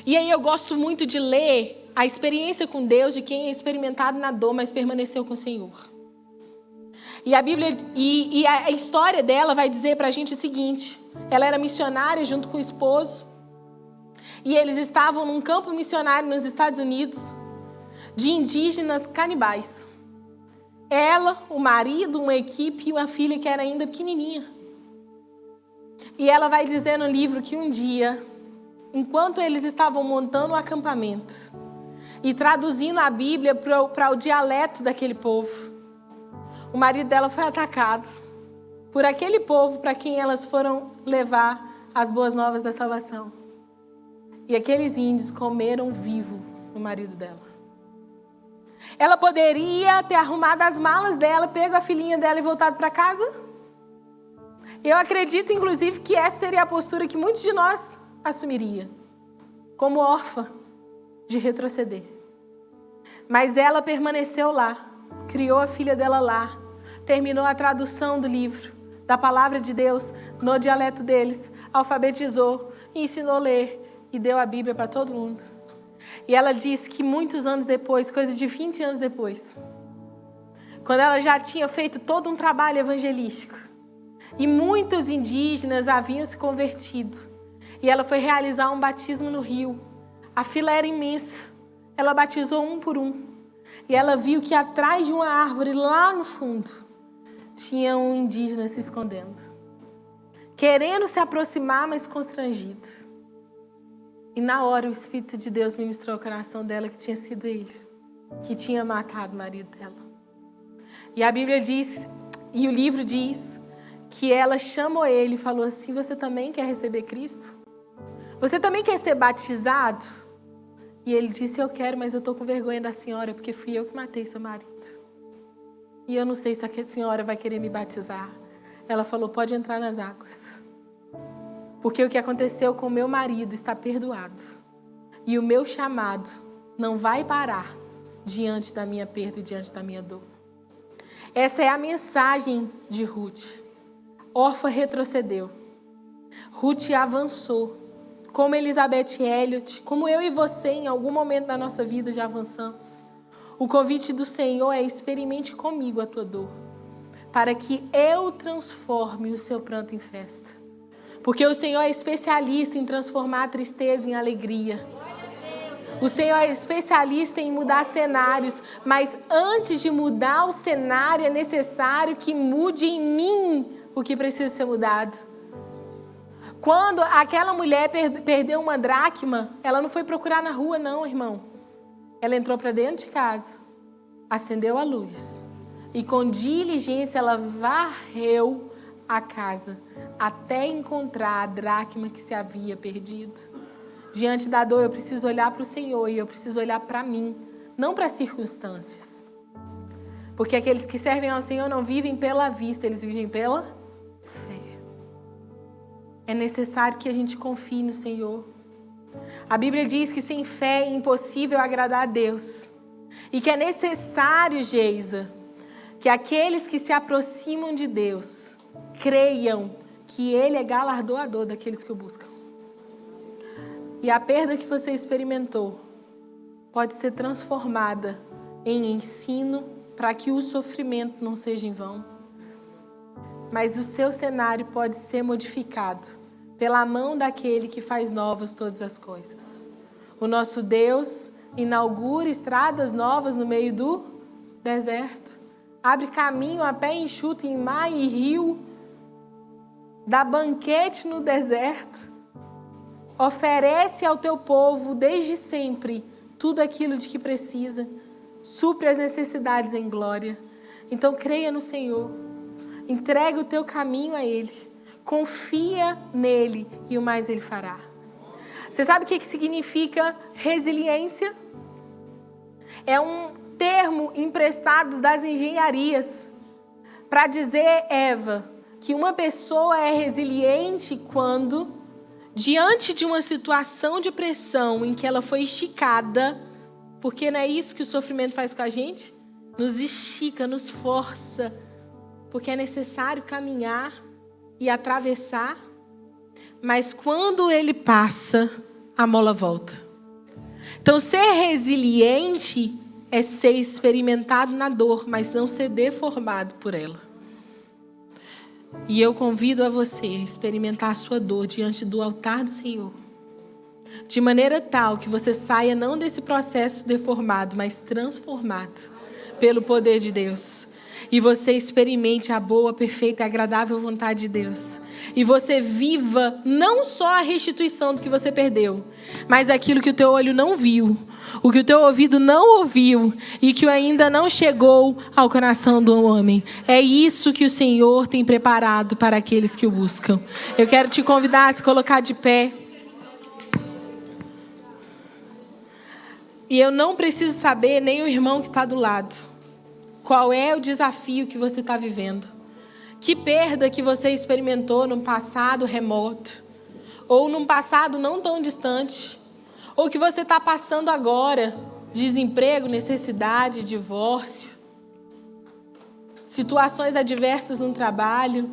E aí eu gosto muito de ler a experiência com Deus de quem é experimentado na dor, mas permaneceu com o Senhor. E a Bíblia e a história dela vai dizer para a gente o seguinte: ela era missionária junto com o esposo, e eles estavam num campo missionário nos Estados Unidos de indígenas canibais. Ela, o marido, uma equipe e uma filha que era ainda pequenininha. E ela vai dizer no livro que um dia, enquanto eles estavam montando o acampamento e traduzindo a Bíblia para o dialeto daquele povo, o marido dela foi atacado por aquele povo para quem elas foram levar as boas novas da salvação. E aqueles índios comeram vivo o marido dela. Ela poderia ter arrumado as malas dela, pego a filhinha dela e voltado para casa? Eu acredito, inclusive, que essa seria a postura que muitos de nós assumiria, como órfã, de retroceder. Mas ela permaneceu lá. Criou a filha dela lá, terminou a tradução do livro, da palavra de Deus, no dialeto deles, alfabetizou, ensinou a ler e deu a Bíblia para todo mundo. E ela disse que muitos anos depois, coisa de 20 anos depois, quando ela já tinha feito todo um trabalho evangelístico, e muitos indígenas haviam se convertido, e ela foi realizar um batismo no rio, a fila era imensa, ela batizou um por um. E ela viu que atrás de uma árvore, lá no fundo, tinha um indígena se escondendo. Querendo se aproximar, mas constrangido. E na hora o Espírito de Deus ministrou ao coração dela que tinha sido ele, que tinha matado o marido dela. E a Bíblia diz, e o livro diz, que ela chamou ele e falou assim: você também quer receber Cristo? Você também quer ser batizado? E ele disse: eu quero, mas eu estou com vergonha da senhora, porque fui eu que matei seu marido. E eu não sei se a senhora vai querer me batizar. Ela falou: pode entrar nas águas. Porque o que aconteceu com o meu marido está perdoado. E o meu chamado não vai parar diante da minha perda e diante da minha dor. Essa é a mensagem de Ruth. Órfã retrocedeu. Ruth avançou. Como Elizabeth Elliot, como eu e você em algum momento da nossa vida já avançamos. O convite do Senhor é: experimente comigo a tua dor. para que eu transforme o seu pranto em festa. Porque o Senhor é especialista em transformar a tristeza em alegria. O Senhor é especialista em mudar cenários, mas antes de mudar o cenário é necessário que mude em mim o que precisa ser mudado. Quando aquela mulher perdeu uma dracma, ela não foi procurar na rua não, irmão. Ela entrou para dentro de casa, acendeu a luz e com diligência ela varreu a casa até encontrar a dracma que se havia perdido. Diante da dor, eu preciso olhar para o Senhor e eu preciso olhar para mim, não para as circunstâncias. Porque aqueles que servem ao Senhor não vivem pela vista, eles vivem pela fé. É necessário que a gente confie no Senhor. A Bíblia diz que sem fé é impossível agradar a Deus. E que é necessário, Geisa, que aqueles que se aproximam de Deus creiam que Ele é galardoador daqueles que o buscam. E a perda que você experimentou pode ser transformada em ensino para que o sofrimento não seja em vão. Mas o seu cenário pode ser modificado pela mão daquele que faz novas todas as coisas. O nosso Deus inaugura estradas novas no meio do deserto. Abre caminho a pé enxuto em mar e rio. Dá banquete no deserto. Oferece ao teu povo, desde sempre, tudo aquilo de que precisa. Supre as necessidades em glória. Então, creia no Senhor. Entrega o teu caminho a Ele. Confia nele e o mais Ele fará. Você sabe o que significa resiliência? É um termo emprestado das engenharias para dizer, Eva, que uma pessoa é resiliente quando, diante de uma situação de pressão em que ela foi esticada, porque não é isso que o sofrimento faz com a gente? Nos estica, nos força, porque é necessário caminhar e atravessar, mas quando ele passa, a mola volta. Então, ser resiliente é ser experimentado na dor, mas não ser deformado por ela. E eu convido a você a experimentar a sua dor diante do altar do Senhor, de maneira tal que você saia não desse processo deformado, mas transformado pelo poder de Deus. E você experimente a boa, perfeita e agradável vontade de Deus. E você viva não só a restituição do que você perdeu, mas aquilo que o teu olho não viu, o que o teu ouvido não ouviu e que ainda não chegou ao coração do homem. É isso que o Senhor tem preparado para aqueles que o buscam. Eu quero te convidar a se colocar de pé. E eu não preciso saber, nem o irmão que está do lado, qual é o desafio que você está vivendo. Que perda que você experimentou num passado remoto, ou num passado não tão distante, ou que você está passando agora, desemprego, necessidade, divórcio, situações adversas no trabalho,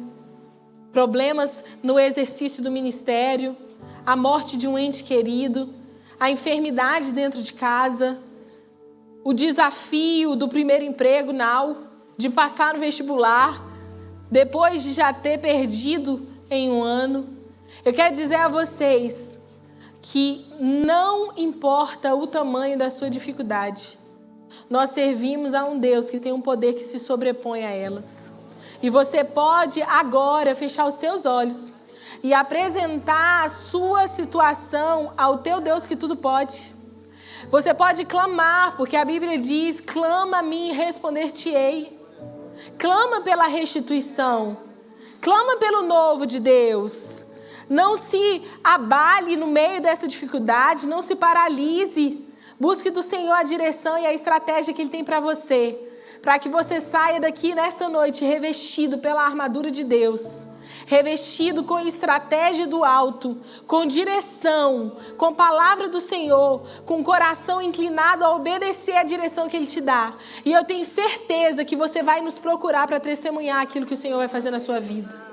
problemas no exercício do ministério, a morte de um ente querido, a enfermidade dentro de casa, o desafio do primeiro emprego, de passar no vestibular, depois de já ter perdido em um ano. Eu quero dizer a vocês que não importa o tamanho da sua dificuldade, nós servimos a um Deus que tem um poder que se sobrepõe a elas. E você pode agora fechar os seus olhos e apresentar a sua situação ao teu Deus que tudo pode. Você pode clamar, porque a Bíblia diz, clama a mim e responder-te-ei. Clama pela restituição. Clama pelo novo de Deus. Não se abale no meio dessa dificuldade, não se paralise. Busque do Senhor a direção e a estratégia que Ele tem para você, para que você saia daqui nesta noite revestido pela armadura de Deus, revestido com estratégia do alto, com direção, com palavra do Senhor, com coração inclinado a obedecer a direção que Ele te dá. E eu tenho certeza que você vai nos procurar para testemunhar aquilo que o Senhor vai fazer na sua vida.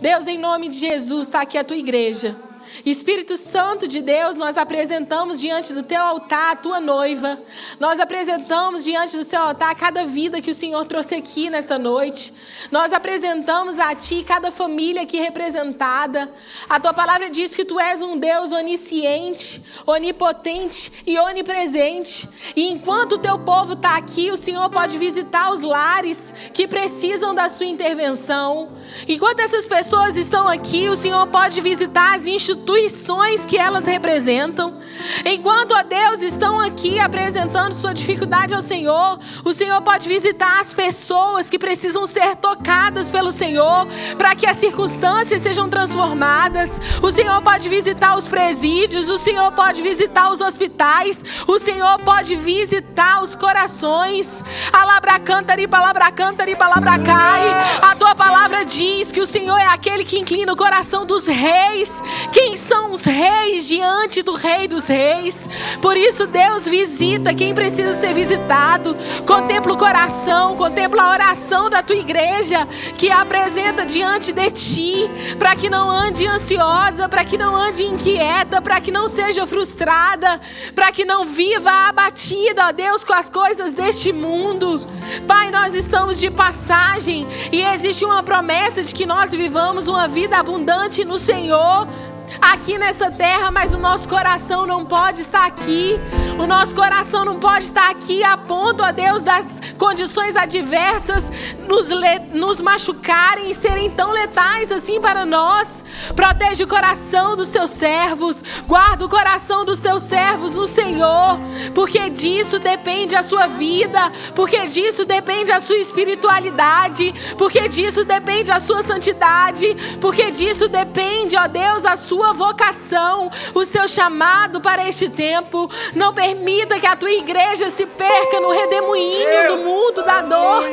Deus, em nome de Jesus, está aqui a tua igreja. Espírito Santo de Deus, nós apresentamos diante do teu altar a tua noiva. Nós apresentamos diante do seu altar cada vida que o Senhor trouxe aqui nesta noite. Nós apresentamos a ti cada família aqui representada. A tua palavra diz que tu és um Deus onisciente, onipotente e onipresente. E enquanto o teu povo está aqui, o Senhor pode visitar os lares que precisam da sua intervenção. Enquanto essas pessoas estão aqui, o Senhor pode visitar as instituições que elas representam. Enquanto, ó Deus, estão aqui apresentando sua dificuldade ao Senhor, o Senhor pode visitar as pessoas que precisam ser tocadas pelo Senhor, para que as circunstâncias sejam transformadas. O Senhor pode visitar os presídios, o Senhor pode visitar os hospitais, o Senhor pode visitar os corações. Alabracantari, palabracantari, palabracai. A tua palavra diz que o Senhor é aquele que inclina o coração dos reis. Quem são os reis diante do Rei dos Reis? Por isso, Deus visita quem precisa ser visitado. Contempla o coração, contempla a oração da tua igreja, que apresenta diante de ti, para que não ande ansiosa, para que não ande inquieta, para que não seja frustrada, para que não viva abatida, ó Deus, com as coisas deste mundo. Pai, nós estamos de passagem e existe uma promessa de que nós vivamos uma vida abundante no Senhor, aqui nessa terra, mas o nosso coração não pode estar aqui. O nosso coração não pode estar aqui a ponto, ó Deus, das condições adversas nos machucarem e serem tão letais assim para nós. Protege o coração dos seus servos, guarda o coração dos teus servos no Senhor, porque disso depende a sua vida, porque disso depende a sua espiritualidade, porque disso depende a sua santidade, porque disso depende, ó Deus, a sua vocação, o seu chamado para este tempo. Não permita que a tua igreja se perca no redemoinho do mundo da dor,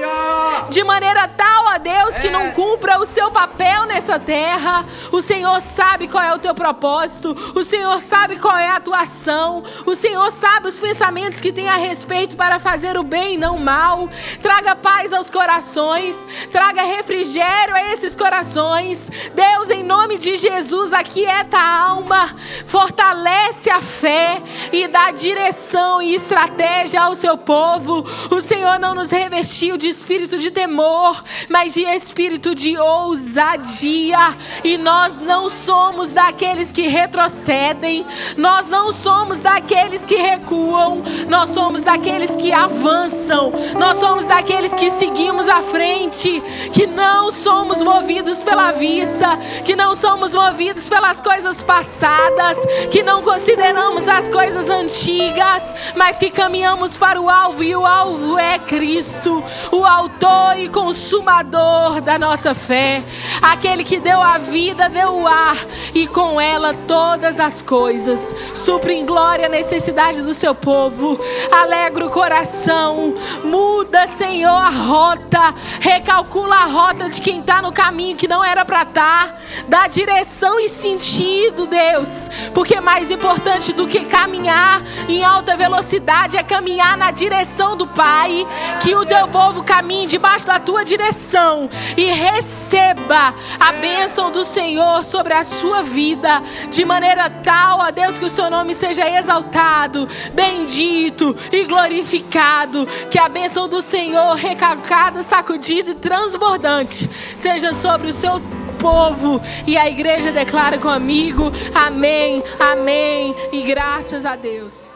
de maneira tal, ó Deus, que não cumpra o seu papel nessa terra. O Senhor sabe qual é o teu propósito, o Senhor sabe qual é a tua ação, o Senhor sabe os pensamentos que tem a respeito para fazer o bem e não o mal. Traga paz aos corações, traga refrigério a esses corações. Deus, em nome de Jesus, aquieta a alma, fortalece a fé e dá direção e estratégia ao seu povo. O Senhor não nos revestiu de espírito de temor, mas de espírito de ousadia. E nós não somos daqueles que retrocedem, nós não somos daqueles que recuam, nós somos daqueles que avançam, nós somos daqueles que seguimos à frente, que não somos movidos pela vista, que não somos movidos pelas coisas passadas, que não consideramos as coisas antigas, mas que caminhamos para o alvo, e o alvo é Cristo, o autor e consumador da nossa fé, aquele que deu a vida, deu o ar, e com ela todas as coisas. Supre em glória a necessidade do seu povo, alegra o coração, muda, Senhor, a rota, recalcula a rota de quem está no caminho que não era para estar, dá direção e sentido, Deus, porque mais importante do que caminhar em alta velocidade é caminhar na direção do Pai. Que o teu povo caminhe debaixo da tua direção e receba a bênção do Senhor sobre a sua vida, de maneira tal, ó Deus, que o seu nome seja exaltado, bendito e glorificado. Que a bênção do Senhor, recalcada, sacudida e transbordante, seja sobre o seu povo. E a igreja declara comigo: amém, amém e graças a Deus.